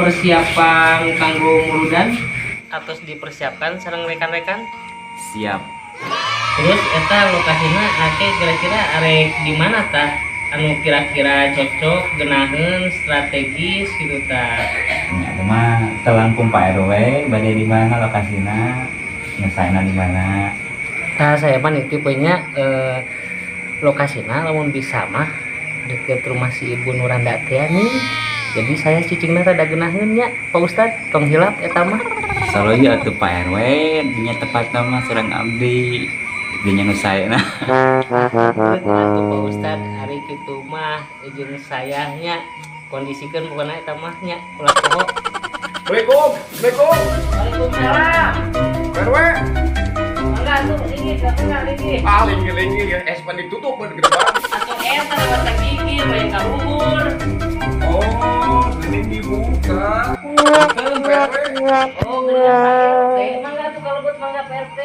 persiapan kanggo muludan atau dipersiapkan sareng rekan-rekan. Siap. Terus eta lokasina ake kira-kira arek di mana tah anu kira-kira cocok genaheun strategis gitu tah. Ya, itu mah telangkung Pak RW, bade di mana lokasinya, nyesaina di mana. Nah saya mah nih tipenya lokasina lamun bisa mah deket rumah si Ibu Nuranda teh nih. Jadi saya cicingna rada geunaheun nya Pak Ustad, tong hilap eta mah. Saloy atuh Pak RW, dinya tepatna mah sareng abdi. Dinya nu saena. Atuh Pak Ustad, ari kitu mah jeung saya nya kondisikeun pokona eta mah nya ulah poho. Assalamualaikum. Waalaikumsalam. RW. Enggak tuh linggih, enggak linggih. Ah, linggih ya. Pan ditutup bener gede banget. Atuh eta lewat gigi main ka luhur. Oh, ini dibuka. Betul, RW. Oh, bener PRT. Mangga tuh kalau buat mangga PRT.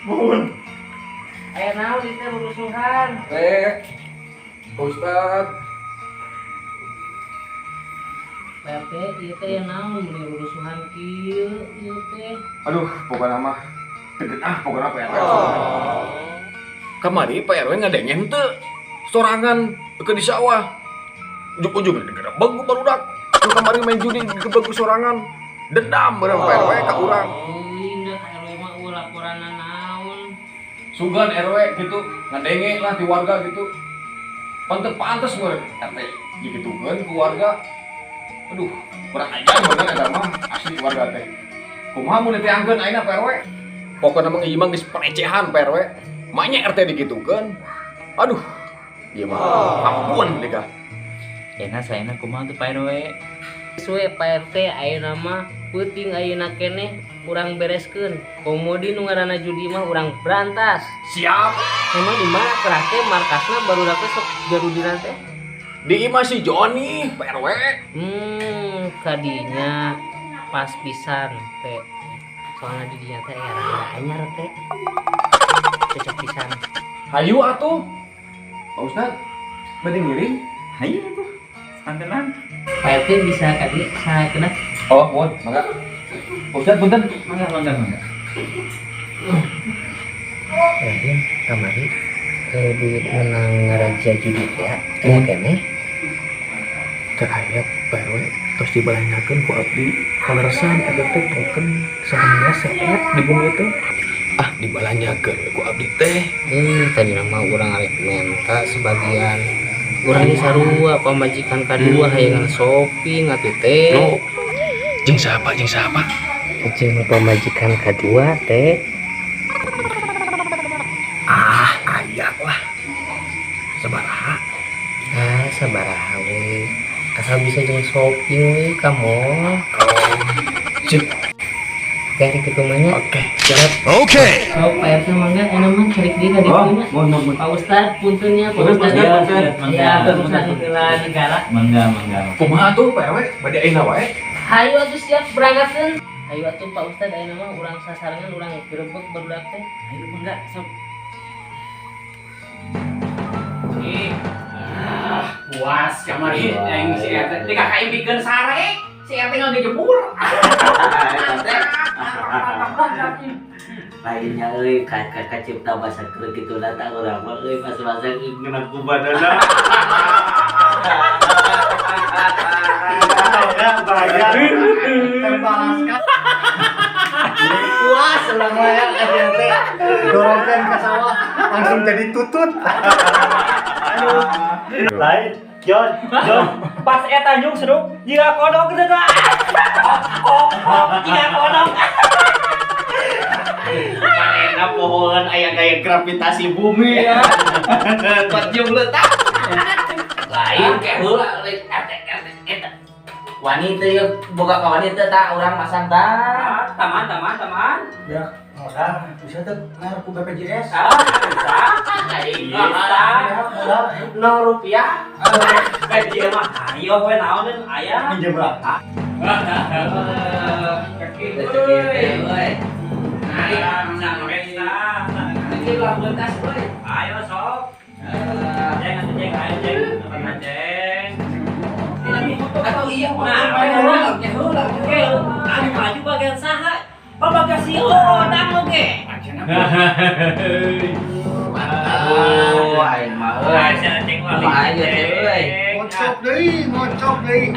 Mohon. Aya naon ieu teh rurusuhan. Pak Ustad. PRT ieu teh aya naon mun rurusuhan kieu ieu teh. Aduh, pokoknya mah pokoknya PRW. Kamari PRW ngadengen teu sorangan ke di sawah. Ujug-ujug digerebeg ku barudak. Ku kamari main judi digerebeg ku sorangan. Dendam bareng PRW ka urang. Indah RW mah ulah laporanna naon. Sugan RW gitu, ngadenge lah di warga gitu. Pantes meureun RT digitukeun ku warga. Aduh, kurang ajar bener eta mah asli warga teh. Kumaha mun ditayangkeun ayeuna PRW? Pokona mah ieu mah geus pelecehan PRW. Maknya RT digitukeun. Aduh, ieu mah ampun deh kah. Cenah saena kumaha tuh Pak RW? Suwe PRT ayeuna mah peuting ayeuna keneh urang bereskeun. Komodi nu ngaranna judi mah urang berantas. Siap. Emang di mana kerake markasna barudak teh sok garudina teh? Di imah si Joni PRW. Kadinya pas pisan teh. Soalnya di dinya teh aya rada anyar teh. Cocok pisan. Hayu atuh. Pak Ustad, bade ngiring? Hayu tuh. Santenan. PRT bisa kadi sakeuna. Oh, mohon, mangga. Pak Ustad punten. Mangga. Lain kamari duit menang ngaraja judi teh aya keneh. Terhadap PRW terus dibalanyakeun ku abdi kaleresan eta teh token 19 seet di bumi itu dibalanyakeun ku abdi teh Tadi nama urang arek menta sebagian urang ge sarua pamajikan kadua hayangan shopping atuh teh. no jeung siapa Jeung pamajikan kadua teh. aya lah sabaraha Sabaraha we. Asal bisa jeung shopping we kamu. cik Kayak kitu mah nya. oke siap Sok PRT mangga enak mah cari dia ka ditu nya. Mohon. Pak Ustad puntennya Pak Ustad. Ya, urusan heula negara. Mangga. Kumaha tuh PRW? Bade ayeuna wae. Hayu atuh siap berangkatkeun. Hayu atuh Pak Ustad ayeuna mah urang sasarangan urang gerebek barudak teh. Ayo mangga, sok. Puas kamari yang si RT teh kakak bikin sare si RT nggak dijebur. Lainnya euy ka cipta bahasa keur kituna tah urang mah euy masa-masa ngeunang ku badanna. Terbalaskan. Puas selama yang aja teh dorongkan ke sawah langsung jadi tutut. Lain John, Pas eta nyung seduk jika kodok teh tah. Jika kodok. Manehna pohon aya gaya gravitasi bumi ya. Buat jeung letak. Lain ke heula eta. wanita ya boga ka wanita tak urang masang tak. Taman. ya modal bisa tuh ngarep ku BPJS Bisa. 0 rupiah. Kajian mah ayo we naon deun aya. minjem berapa Kita cekit we. Ayo sang kita. Ini lah bekas we. Ayo sok. Jeng ayo jeng. Pernah jeng. Ini foto Atau iya mah. Anu maju bagian saha? Pabagasi odang oge. Oh, aing mah euy. Ayo teh euy. Ngocok deui.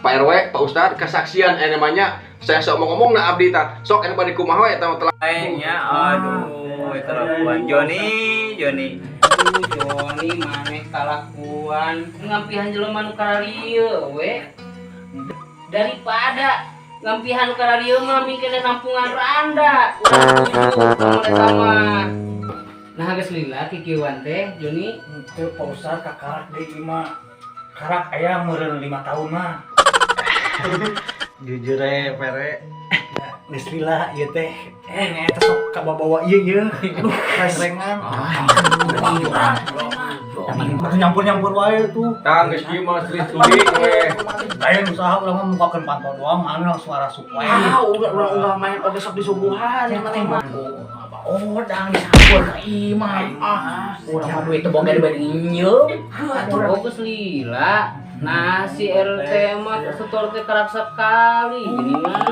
Pak RW, Pak Ustad, kesaksian namanya saya sok mau ngomong na abdi tah. Sok anu bade kumaha we eta telah. Nya aduh eta lakuan Joni maneh kalakuan ngampihan jelema nu kararieu we. Daripada ngampihan nu kararieu mah mingkeun nampungan randa. Urang sama. Nah geus lila kikieuan teh Joni. Teu Pak Ustad kakarak deui mah. Karak aya meureun 5 tahun mah. Jujur pere. Geus lila ieu teh. Eta sok kabawa ieu. Aduh, rerengan. Nyampur-nyampur wae tuh. Tang geus kieu mah studi we. Lain usaha urang mah mukakeun pantau doang, anu suara suplai. Ulah main oge sok disubuhan maneh mah. Oh, dang disampur ka imam. Urang mah duit teh boga dibanding nyeuh. Aduh geus lila. Nah si RT mah setor teh karak sekali gini mah.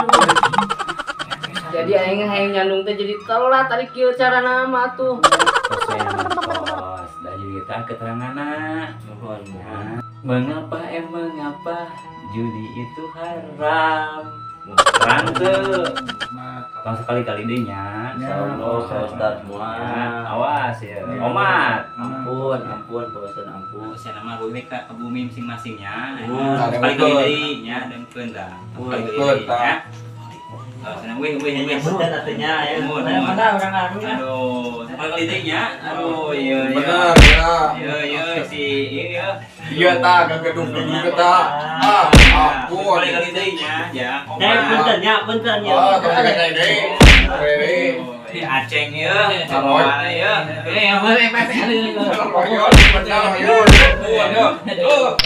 Jadi aing hayang nyandung teh jadi telat tadi kieu carana mah tuh. Bos, da kita keteranganna. Nuhun. Mengapa judi itu haram? Terang tuh. Tong sekali-kali deui nya. Oh, Ustaz Ya, mual. awas ya. Omat. Ampun, Pak Ustad ampun. Saya nama bumi ke bumi masing-masingnya. Ada Sekali-kali betul. deui nya dengkeun dah. Sekali-kali Betul, deui nya. Senang weh. Betul atunya ya. Mun. Mana urang anu nya. Aduh, sekali-kali deui nya. Aduh, iya. Bener ya. Iya si iya. Iya ta gagedung gitu ta. Ampun. Sekali-kali deui nya, ya. Bentar nya. Oh, tong gede deui. Deui. Di Aceh ya, mana ya? Royon bener yo.